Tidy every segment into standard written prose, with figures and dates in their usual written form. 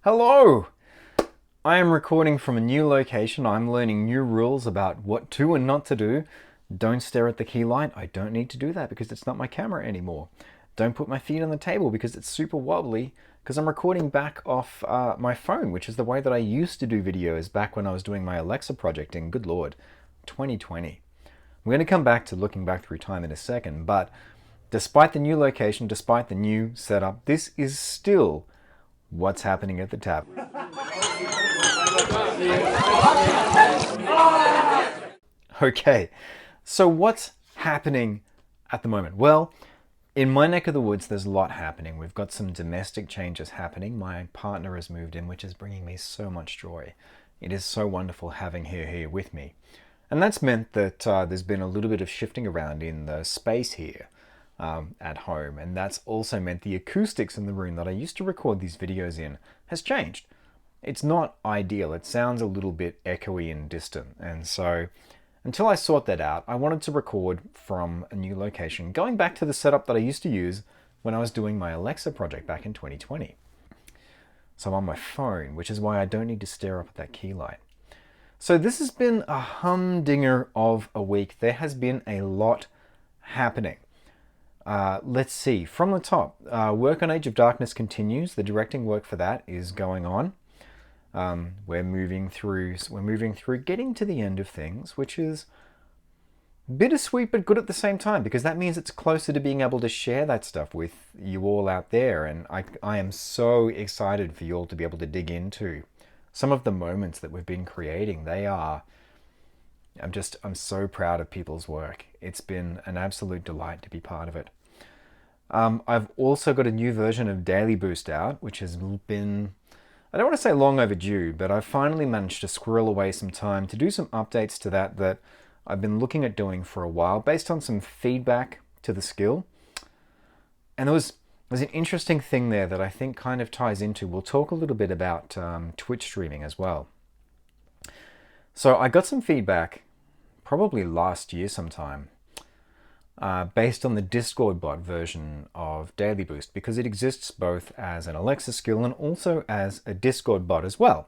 Hello! I am recording from a new location. I'm learning new rules about what to and not to do. Don't stare at the key light. I don't need to do that because it's not my camera anymore. Don't put my feet on the table because it's super wobbly because I'm recording back off my phone, which is the way that I used to do videos back when I was doing my Alexa project in, good lord, 2020. I'm going to come back to looking back through time in a second, but despite the new location, despite the new setup, this is still what's happening at the tavern. Okay, so what's happening at the moment? Well, in my neck of the woods, there's a lot happening. We've got some domestic changes happening. My partner has moved in, which is bringing me so much joy. It is so wonderful having her here with me. And that's meant that there's been a little bit of shifting around in the space here at home. And that's also meant the acoustics in the room that I used to record these videos in has changed. It's not ideal. It sounds a little bit echoey and distant. And so until I sort that out, I wanted to record from a new location, going back to the setup that I used to use when I was doing my Alexa project back in 2020. So I'm on my phone, which is why I don't need to stare up at that key light. So this has been a humdinger of a week. There has been a lot happening. Let's see, from the top, work on Age of Darkness continues. The directing work for that is going on. We're moving through getting to the end of things, which is bittersweet but good at the same time, because that means it's closer to being able to share that stuff with you all out there. And I am so excited for you all to be able to dig into some of the moments that we've been creating. I'm so proud of people's work. It's been an absolute delight to be part of it. I've also got a new version of Daily Boost out, which has been, I don't want to say long overdue, but I've finally managed to squirrel away some time to do some updates to that I've been looking at doing for a while based on some feedback to the skill. And there's an interesting thing there that I think kind of ties into, we'll talk a little bit about Twitch streaming as well. So I got some feedback probably last year sometime based on the Discord bot version of Daily Boost, because it exists both as an Alexa skill and also as a Discord bot as well.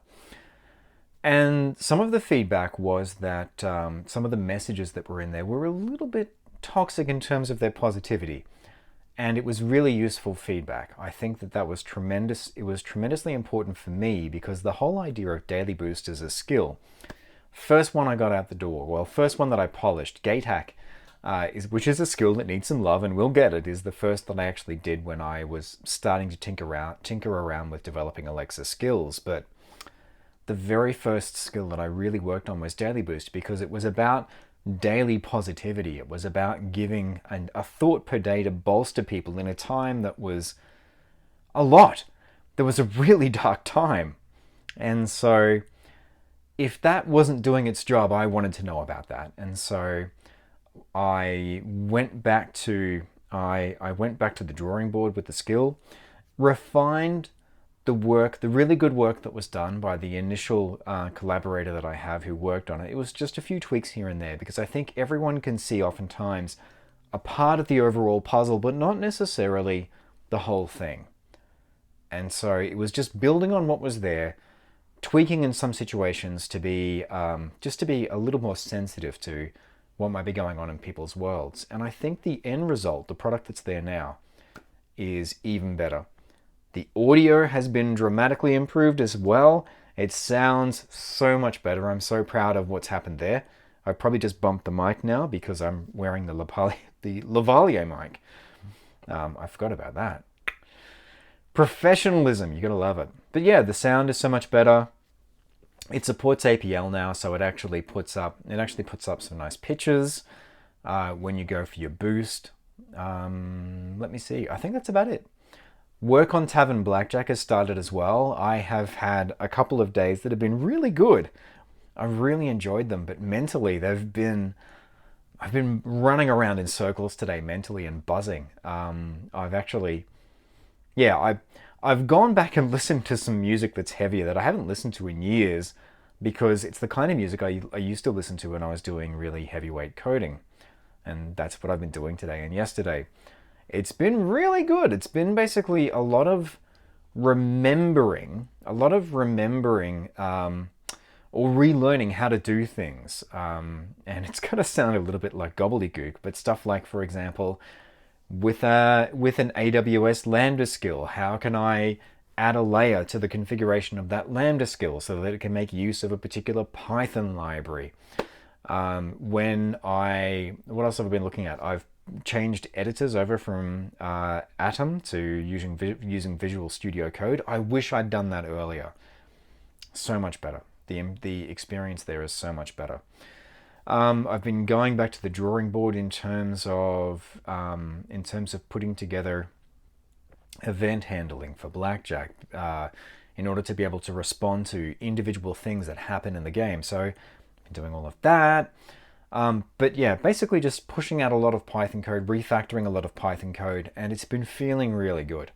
And some of the feedback was that some of the messages that were in there were a little bit toxic in terms of their positivity. And it was really useful feedback. I think that was tremendous. It was tremendously important for me because the whole idea of Daily Boost as a skill, first one I got out the door, well, first one that I polished, Gate Hack, which is a skill that needs some love and will get it, is the first that I actually did when I was starting to tinker around with developing Alexa skills. But the very first skill that I really worked on was Daily Boost, because it was about daily positivity. It was about giving a thought per day to bolster people in a time that was a lot. There was a really dark time. And so if that wasn't doing its job, I wanted to know about that. And so I went back to the drawing board with the skill, refined the really good work that was done by the initial collaborator that I have who worked on it. It was just a few tweaks here and there, because I think everyone can see oftentimes a part of the overall puzzle, but not necessarily the whole thing. And so it was just building on what was there, tweaking in some situations to be just to be a little more sensitive to what might be going on in people's worlds. And I think the end result, the product that's there now, is even better. The audio has been dramatically improved as well. It sounds so much better. I'm so proud of what's happened there. I probably just bumped the mic now because I'm wearing the Lavalier mic. I forgot about that. Professionalism, you're gonna love it. But yeah, the sound is so much better. It supports APL now, so it actually puts up some nice pictures when you go for your boost. Let me see. I think that's about it. Work on Tavern Blackjack has started as well. I have had a couple of days that have been really good. I've really enjoyed them, but mentally I've been running around in circles today, mentally, and buzzing. I've gone back and listened to some music that's heavier that I haven't listened to in years, because it's the kind of music I used to listen to when I was doing really heavyweight coding. And that's what I've been doing today and yesterday. It's been really good. It's been basically a lot of remembering a lot of remembering or relearning how to do things. And it's going to sound a little bit like gobbledygook, but stuff like, for example, with an AWS Lambda skill, how can I add a layer to the configuration of that Lambda skill so that it can make use of a particular Python library? What else have I been looking at? I've changed editors over from Atom to using Visual Studio Code. I wish I'd done that earlier. So much better. The experience there is so much better. I've been going back to the drawing board in terms of putting together event handling for Blackjack in order to be able to respond to individual things that happen in the game. So I've been doing all of that. But yeah, basically just pushing out a lot of Python code, refactoring a lot of Python code, and it's been feeling really good.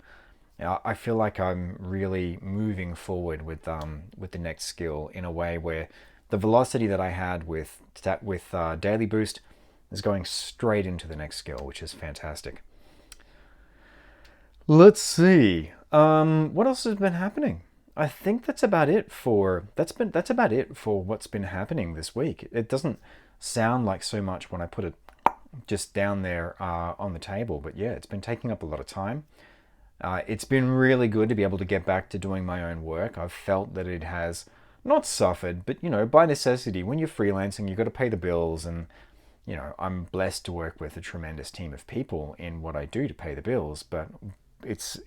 I feel like I'm really moving forward with the next skill in a way where the velocity that I had with Daily Boost is going straight into the next skill, which is fantastic. Let's see. What else has been happening? I think that's about it for what's been happening this week. It doesn't sound like so much when I put it just down there on the table, but yeah, it's been taking up a lot of time. It's been really good to be able to get back to doing my own work. I've felt that it has not suffered, but by necessity, when you're freelancing, you've got to pay the bills, and I'm blessed to work with a tremendous team of people in what I do to pay the bills. But it's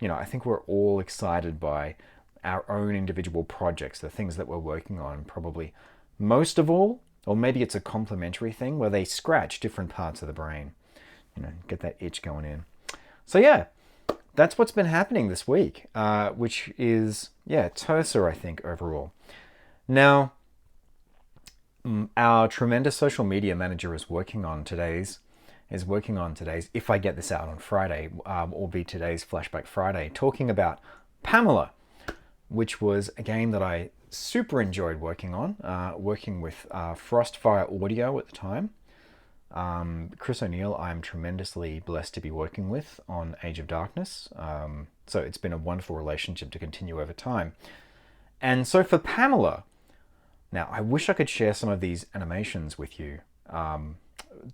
I think we're all excited by our own individual projects, the things that we're working on, probably most of all, or maybe it's a complementary thing where they scratch different parts of the brain, get that itch going in. So yeah, that's what's been happening this week, which is, Tessa, I think, overall. Now, our tremendous social media manager is working on today's, if I get this out on Friday, will be today's Flashback Friday, talking about Pamela, which was a game that I super enjoyed working on, working with Frostfire Audio at the time. Chris O'Neill, I'm tremendously blessed to be working with on Age of Darkness. So it's been a wonderful relationship to continue over time. And so for Pamela, now I wish I could share some of these animations with you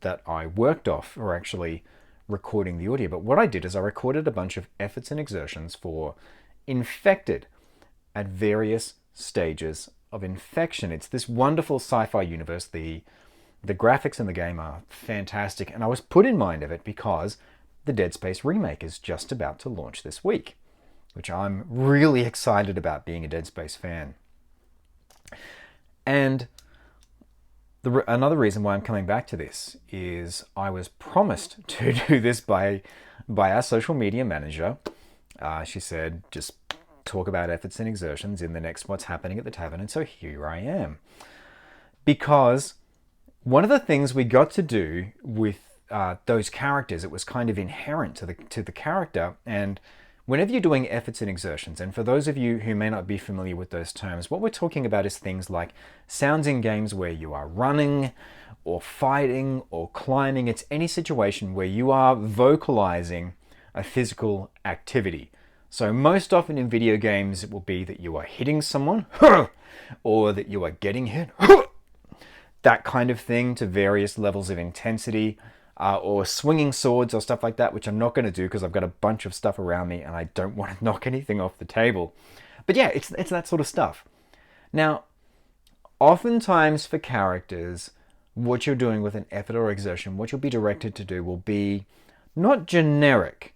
that I worked off for actually recording the audio. But what I did is I recorded a bunch of efforts and exertions for infected at various stages of infection. It's this wonderful sci-fi universe. The graphics in the game are fantastic, and I was put in mind of it because the Dead Space remake is just about to launch this week, which I'm really excited about, being a Dead Space fan. And another reason why I'm coming back to this is I was promised to do this by our social media manager. She said, just talk about efforts and exertions in the next What's Happening at the Tavern, and so here I am. Because one of the things we got to do with those characters, it was kind of inherent to the character, and whenever you're doing efforts and exertions, and for those of you who may not be familiar with those terms, what we're talking about is things like sounds in games where you are running or fighting or climbing. It's any situation where you are vocalizing a physical activity. So most often in video games, it will be that you are hitting someone or that you are getting hit, that kind of thing, to various levels of intensity, or swinging swords or stuff like that, which I'm not going to do because I've got a bunch of stuff around me and I don't want to knock anything off the table. But yeah, it's that sort of stuff. Now, oftentimes for characters, what you're doing with an effort or exertion, what you'll be directed to do will be not generic,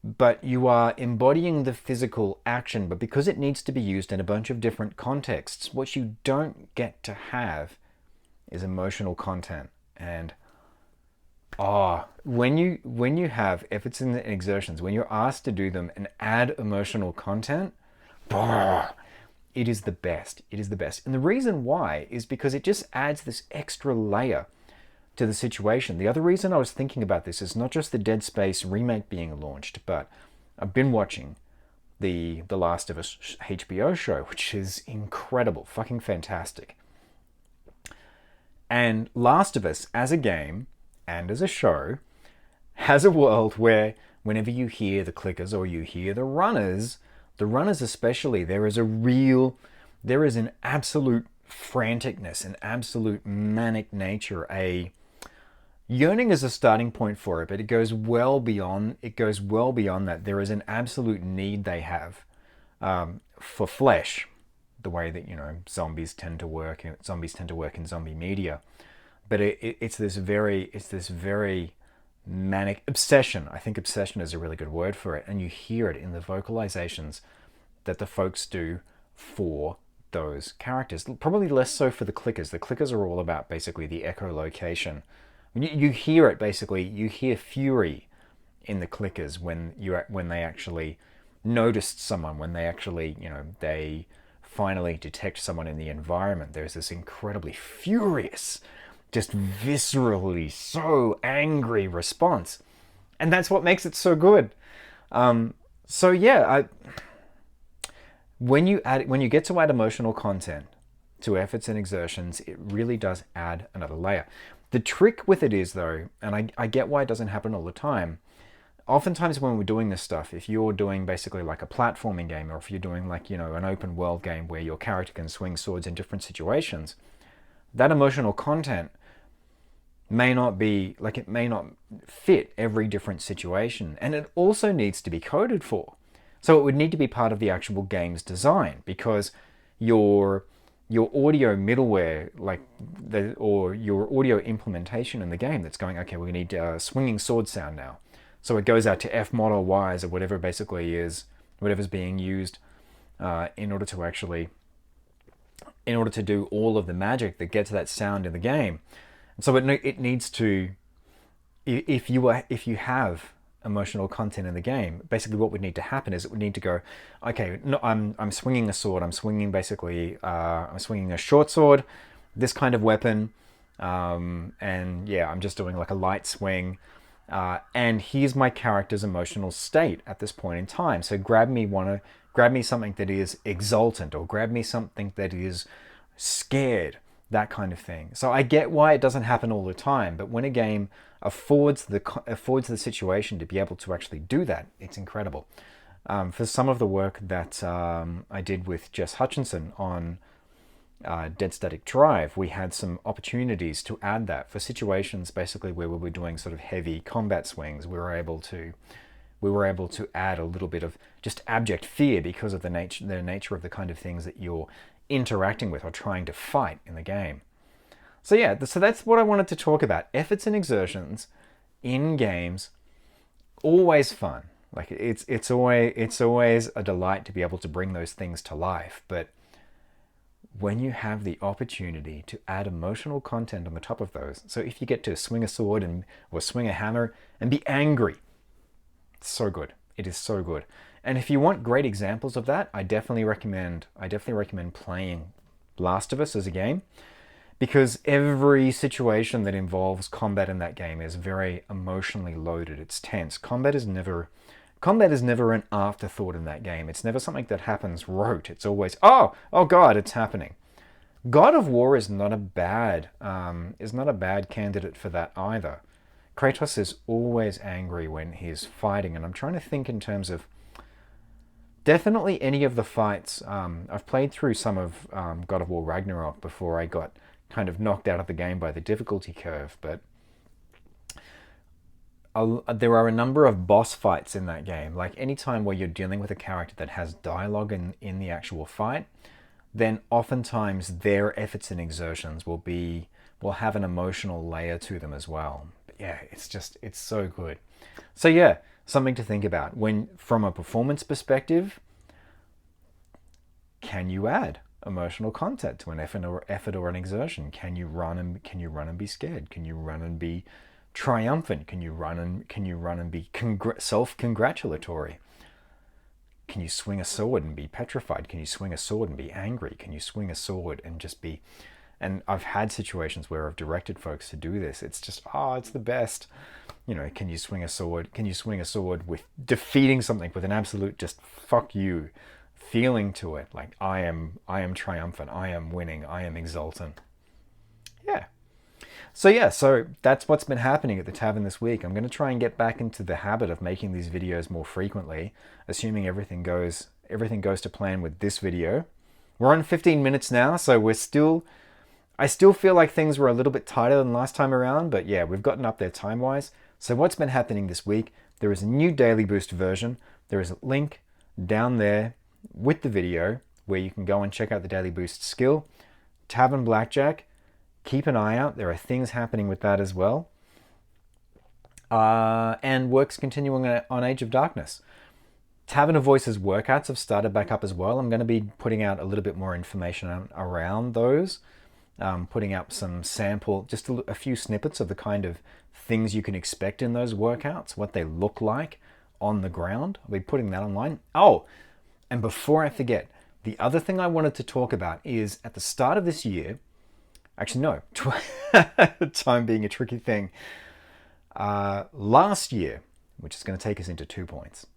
but you are embodying the physical action, but because it needs to be used in a bunch of different contexts, what you don't get to have is emotional content. And when you have efforts and exertions, when you're asked to do them and add emotional content, it is the best. It is the best. And the reason why is because it just adds this extra layer to the situation. The other reason I was thinking about this is not just the Dead Space remake being launched, but I've been watching the Last of Us HBO show, which is incredible, fucking fantastic. And Last of Us, as a game and as a show, has a world where whenever you hear the clickers or you hear the runners, The runners especially, there is an absolute franticness, an absolute manic nature, a yearning is a starting point for it, but it goes well beyond that. There is an absolute need they have for flesh, the way that zombies tend to work in zombie media. But it's this very manic obsession. I think obsession is a really good word for it, and you hear it in the vocalizations that the folks do for those characters. Probably less so for the clickers. The clickers are all about basically the echolocation. You hear it basically. You hear fury in the clickers when they actually noticed someone, when they actually they finally detect someone in the environment. There's this incredibly furious, just viscerally so angry response, and that's what makes it so good. So yeah, when you get to add emotional content to efforts and exertions, it really does add another layer. The trick with it is, though, and I get why it doesn't happen all the time. Oftentimes when we're doing this stuff, if you're doing basically like a platforming game, or if you're doing like an open world game where your character can swing swords in different situations, that emotional content may not fit every different situation, and it also needs to be coded for. So it would need to be part of the actual game's design, because your audio middleware, or your audio implementation in the game that's going, okay, we need swinging sword sound now. So it goes out to F mod or Ys or whatever basically is, whatever's being used in order to do all of the magic that gets that sound in the game. And so it needs to, if you have emotional content in the game, basically what would need to happen is it would need to go, okay, no, I'm swinging a sword. I'm swinging I'm swinging a short sword, this kind of weapon, and yeah, I'm just doing like a light swing. And here's my character's emotional state at this point in time. So grab me something that is exultant, or grab me something that is scared, that kind of thing. So I get why it doesn't happen all the time, but when a game affords the situation to be able to actually do that, it's incredible. For some of the work that I did with Jess Hutchinson on Dead Static Drive, we had some opportunities to add that for situations basically where we were doing sort of heavy combat swings. We were able to add a little bit of just abject fear because of the nature of the kind of things that you're interacting with or trying to fight in the game. So yeah, so that's what I wanted to talk about. Efforts and exertions in games, always fun. Like it's always a delight to be able to bring those things to life. But when you have the opportunity to add emotional content on the top of those, so if you get to swing a sword or swing a hammer and be angry, it's so good. It is so good. And if you want great examples of that, I definitely recommend playing Last of Us as a game, because every situation that involves combat in that game is very emotionally loaded. It's tense. Combat is never an afterthought in that game. It's never something that happens rote. It's always, oh God, it's happening. God of War is not a bad candidate for that either. Kratos is always angry when he's fighting, and I'm trying to think in terms of definitely any of the fights. I've played through some of God of War Ragnarok before I got kind of knocked out of the game by the difficulty curve, but there are a number of boss fights in that game. Like any time where you're dealing with a character that has dialogue in the actual fight, then oftentimes their efforts and exertions will have an emotional layer to them as well. But yeah, it's so good. So yeah, something to think about. When from a performance perspective, can you add emotional content to an effort or an exertion? Can you run and be scared? Can you run and be triumphant? Can you run and be self-congratulatory? Can you swing a sword and be petrified? Can you swing a sword and be angry? Can you swing a sword and just be... And I've had situations where I've directed folks to do this. It's just, it's the best. Can you swing a sword? Can you swing a sword with defeating something with an absolute just fuck you feeling to it? Like I am triumphant. I am winning. I am exultant. Yeah. So that's what's been happening at the tavern this week. I'm going to try and get back into the habit of making these videos more frequently, assuming everything goes everything goes to plan with this video. We're on 15 minutes now, so I still feel like things were a little bit tighter than last time around, but yeah, we've gotten up there time-wise. So what's been happening this week? There is a new Daily Boost version. There is a link down there with the video where you can go and check out the Daily Boost skill. Tavern Blackjack, keep an eye out. There are things happening with that as well. And work's continuing on Age of Darkness. Tavern of Voices workouts have started back up as well. I'm going to be putting out a little bit more information around those. Putting up some sample, just a few snippets of the kind of things you can expect in those workouts, what they look like on the ground. I'll be putting that online. Oh, and before I forget, the other thing I wanted to talk about is at the start of this year, actually no, time being a tricky thing, last year, which is going to take us into 2 points.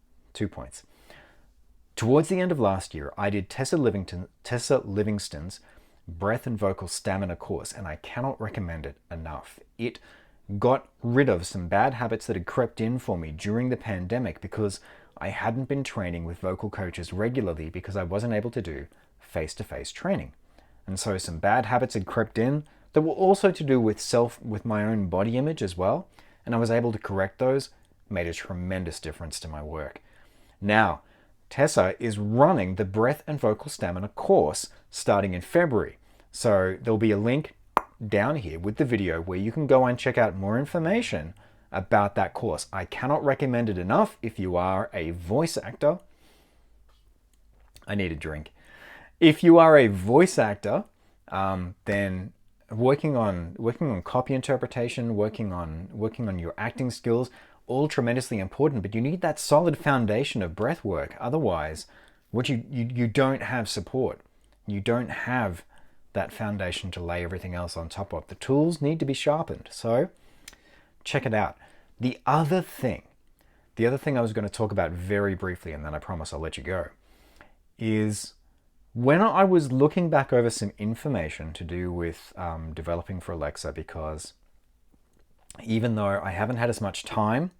Towards the end of last year, I did Tessa Livingston's breath and vocal stamina course, and I cannot recommend it enough. It got rid of some bad habits that had crept in for me during the pandemic because I hadn't been training with vocal coaches regularly because I wasn't able to do face-to-face training. And so some bad habits had crept in that were also to do with my own body image as well, and I was able to correct those. Made a tremendous difference to my work. Now, Tessa is running the breath and vocal stamina course starting in February. So there'll be a link down here with the video where you can go and check out more information about that course. I cannot recommend it enough if you are a voice actor. I need a drink. If you are a voice actor, then working on copy interpretation, working on your acting skills, all tremendously important, but you need that solid foundation of breath work. Otherwise, you don't have support. You don't have that foundation to lay everything else on top of. The tools need to be sharpened. So check it out. The other thing I was going to talk about very briefly, and then I promise I'll let you go, is when I was looking back over some information to do with developing for Alexa, because even though I haven't had as much time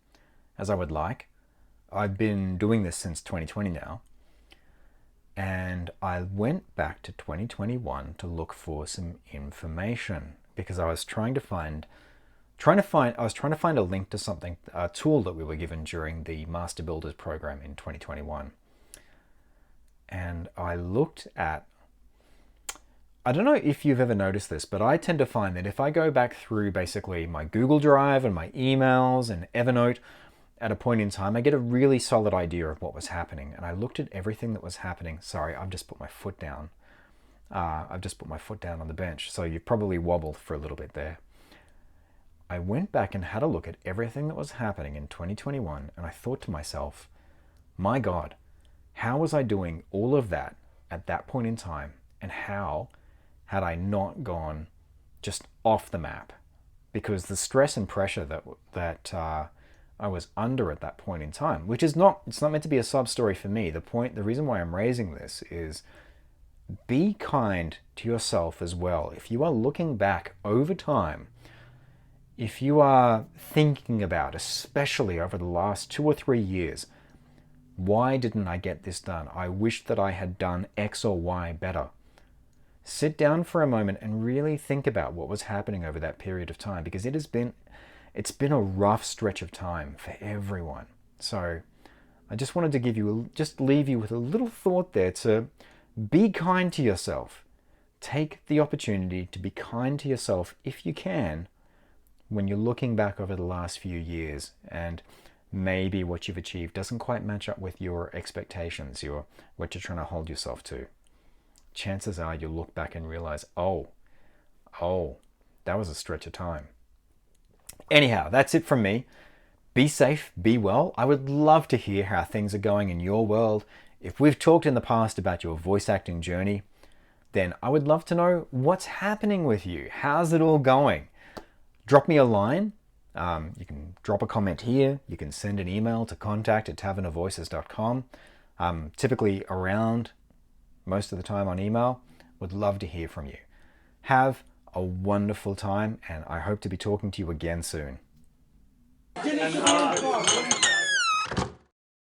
as I would like, I've been doing this since 2020 now, and I went back to 2021 to look for some information because I was trying to find a link to something, a tool that we were given during the Master Builders program in 2021. And I looked at, I don't know if you've ever noticed this, but I tend to find that if I go back through basically my Google Drive and my emails and Evernote at a point in time, I get a really solid idea of what was happening. And I looked at everything that was happening. Sorry, I've just put my foot down. I've just put my foot down on the bench. So you probably wobbled for a little bit there. I went back and had a look at everything that was happening in 2021. And I thought to myself, my God, how was I doing all of that at that point in time? And how had I not gone just off the map? Because the stress and pressure that I was under at that point in time, which is it's not meant to be a sob story for me. The reason why I'm raising this is be kind to yourself as well. If you are looking back over time, if you are thinking about, especially over the last 2 or 3 years, why didn't I get this done? I wish that I had done X or Y better. Sit down for a moment and really think about what was happening over that period of time, because it's been a rough stretch of time for everyone. So I just wanted to leave you with a little thought there to be kind to yourself. Take the opportunity to be kind to yourself if you can when you're looking back over the last few years and maybe what you've achieved doesn't quite match up with your expectations, what you're trying to hold yourself to. Chances are you'll look back and realize, oh, that was a stretch of time. Anyhow, that's it from me. Be safe, be well. I would love to hear how things are going in your world. If we've talked in the past about your voice acting journey, then I would love to know what's happening with you. How's it all going? Drop me a line. You can drop a comment here. You can send an email to contact@tavernofvoices.com. Typically around most of the time on email. Would love to hear from you. Have a wonderful time, and I hope to be talking to you again soon.